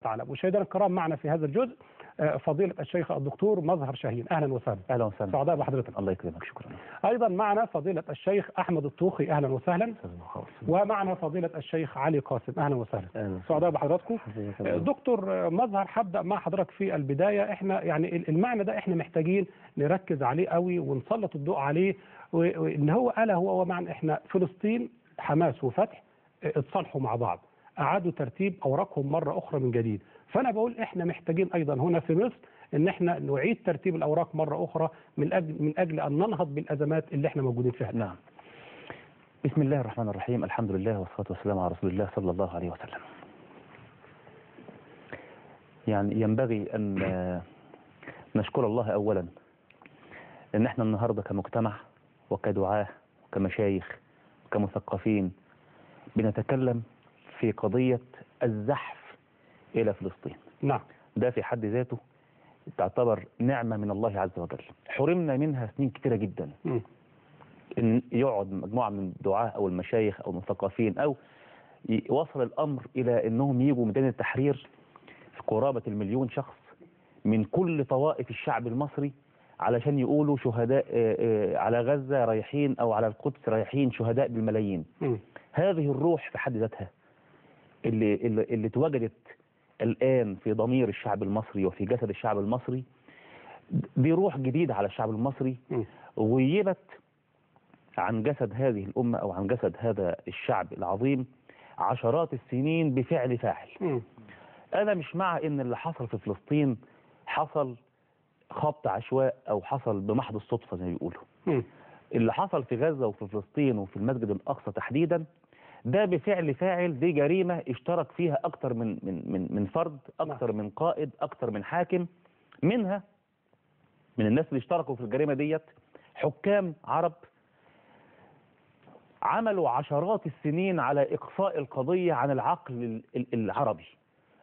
تعالى. مشاهدينا الكرام، معنا في هذا الجزء فضيلة الشيخ الدكتور مظهر شاهين. اهلا وسهلا. اهلا وسهلا. سعداء بحضرتك. الله يكرمك. شكرا. ايضا معنا فضيلة الشيخ احمد الطوخي. اهلا وسهلا. ومعنا فضيلة الشيخ علي قاسم. اهلا وسهلا. سعداء بحضراتكم. دكتور مظهر، هبدا مع حضرتك في البدايه. احنا يعني المعنى ده احنا محتاجين نركز عليه قوي ونسلط الضوء عليه، وان هو هو معنى احنا فلسطين حماس وفتح اتصالحوا مع بعض، اعادوا ترتيب اوراقهم مره اخرى من جديد. فانا بقول احنا محتاجين ايضا هنا في مصر ان احنا نعيد ترتيب الاوراق مره اخرى من اجل ان ننهض بالازمات اللي احنا موجودين فيها. نعم. بسم الله الرحمن الرحيم، الحمد لله والصلاه والسلام على رسول الله صلى الله عليه وسلم. يعني ينبغي ان نشكر الله اولا ان احنا النهارده كمجتمع وكدعاة وكمشايخ وكمثقفين بنتكلم في قضيه الزحف الى فلسطين. نعم. ده في حد ذاته تعتبر نعمة من الله عز وجل، حرمنا منها سنين كتيرة جدا. إن يقعد مجموعة من الدعاة أو المشايخ أو المثقفين أو وصل الأمر إلى أنهم يجوا ميدان التحرير في قرابة 1,000,000 شخص من كل طوائف الشعب المصري علشان يقولوا شهداء على غزة رايحين أو على القدس رايحين شهداء بالملايين. هذه الروح في حد ذاتها اللي اتوجدت الآن في ضمير الشعب المصري وفي جسد الشعب المصري، دي روح جديدة على الشعب المصري غيبت عن جسد هذه الأمة أو عن جسد هذا الشعب العظيم عشرات السنين بفعل فاعل. أنا مش مع إن اللي حصل في فلسطين حصل خبط عشواء أو حصل بمحض الصدفة زي ما بيقولوا. اللي حصل في غزة وفي فلسطين وفي المسجد الأقصى تحديدا ده بفعل فاعل، دي جريمة اشترك فيها أكتر من فرد، أكتر من قائد، أكتر من حاكم. منها من الناس اللي اشتركوا في الجريمة ديت حكام عرب عملوا عشرات السنين على إقصاء القضية عن العقل العربي،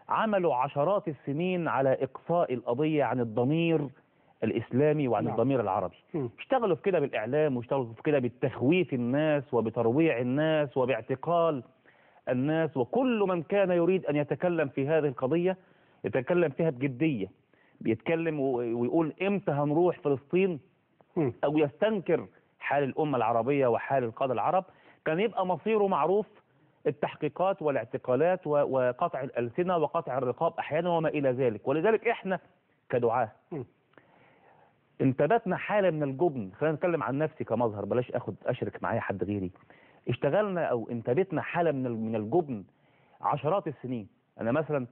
عملوا عشرات السنين على إقصاء القضية عن الضمير الإسلامي وعن الضمير العربي. اشتغلوا في كده بالإعلام واشتغلوا في كده بالتخويف الناس وبترويع الناس وباعتقال الناس، وكل من كان يريد أن يتكلم في هذه القضية يتكلم فيها بجدية، بيتكلم ويقول إمتى هنروح فلسطين أو يستنكر حال الأمة العربية وحال القادة العرب، كان يبقى مصيره معروف: التحقيقات والاعتقالات وقطع الألسنة وقطع الرقاب أحيانا وما إلى ذلك. ولذلك إحنا كدعاة انتبهنا حالة من الجبن. خلينا نتكلم عن نفسي كمظهر، بلاش أشرك معايا حد غيري. اشتغلنا أو انتبهنا حالة من الجبن عشرات السنين. أنا مثلا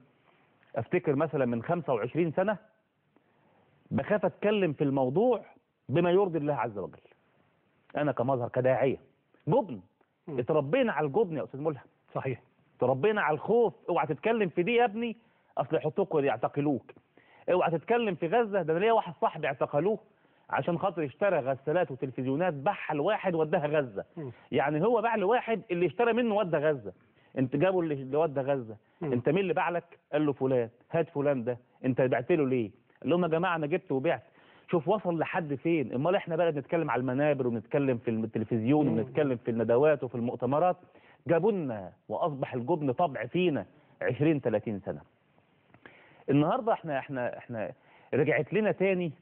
أفتكر مثلا من 25 سنة بخاف أتكلم في الموضوع بما يرضي الله عز وجل. أنا كمظهر كداعية جبن، اتربينا على الجبن يا أستاذ ملهم. صحيح. اتربينا على الخوف. اوعى تتكلم في دي يا ابني أصل يحطوك ويعتقلوك. اوعى تتكلم في غزة، ده انا ليا واحد صاحبي اعتقلوه عشان خاطر اشترى غسالات وتلفزيونات، باعها لواحد وداها غزة. يعني هو باع لواحد، اللي اشترى منه ودى غزة. انت جابوا اللي ودى غزة. انت مين اللي باع لك؟ قال له فلان. هات فلان ده، انت بعت له ليه؟ قال لهم يا جماعه انا جبت وبعت. شوف وصل لحد فين. امال احنا بقى بنتكلم على المنابر وبنتكلم في التلفزيون وبنتكلم في الندوات وفي المؤتمرات. جابوا لنا واصبح الجبن طبع فينا 20-30 سنة. النهارده احنا رجعت لنا تاني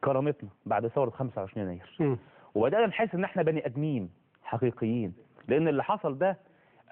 كرامتنا بعد ثورة 25 يناير. وبدأنا نحس ان احنا بني ادمين حقيقيين، لان اللي حصل ده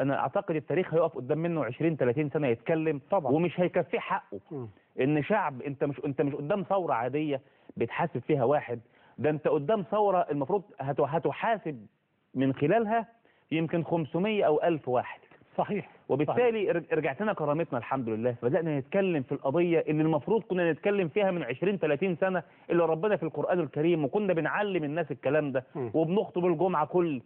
انا اعتقد التاريخ هيقف قدام منه 20-30 سنة يتكلم طبعا، ومش هيكفيه حقه. ان شعب، انت مش قدام ثورة عادية بتحاسب فيها واحد، ده انت قدام ثورة المفروض هتحاسب من خلالها يمكن 500 أو 1000 واحد. صحيح. وبالتالي رجعت لنا كرامتنا الحمد لله. بدأنا نتكلم في القضية اللي المفروض كنا نتكلم فيها من 20-30 سنة، اللي ربنا في القرآن الكريم، وكنا بنعلم الناس الكلام ده وبنخطب الجمعة كل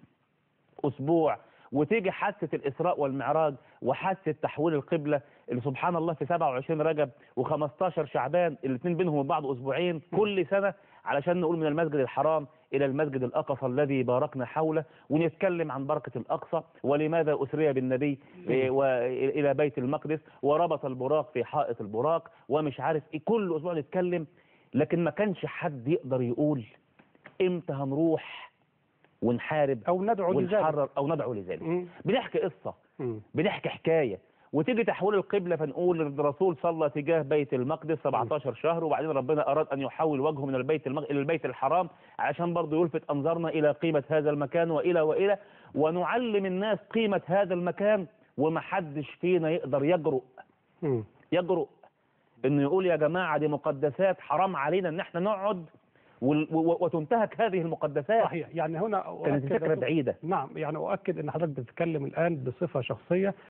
أسبوع. وتيجي حادثة الإسراء والمعراج وحادثة تحويل القبلة اللي سبحان الله في 27 رجب و15 شعبان، الاثنين بينهم وبعض أسبوعين كل سنة، علشان نقول من المسجد الحرام إلى المسجد الأقصى الذي باركنا حوله، ونتكلم عن بركة الأقصى ولماذا أسري بالنبي إلى بيت المقدس وربط البراق في حائط البراق ومش عارف إيه. كل أسبوع نتكلم، لكن ما كانش حد يقدر يقول إمتى هنروح ونحارب أو ندعو ونحرر أو ندعو لذلك. بنحكي قصة، بنحكي حكاية، وتيجي تحويل القبلة فنقول الرسول صلى تجاه بيت المقدس 17 شهر، وبعدين ربنا أراد أن يحول وجهه من إلى البيت الحرام عشان برضه يلفت أنظارنا إلى قيمة هذا المكان وإلى ونعلم الناس قيمة هذا المكان. ومحدش فينا يقدر يجرؤ إنه يقول يا جماعة دي مقدسات، حرام علينا إن احنا نقعد وتنتهك هذه المقدسات. صحيح. يعني هنا كانت فكرة بعيدة. نعم، يعني أؤكد أن حضرتك بتتكلم الآن بصفة شخصية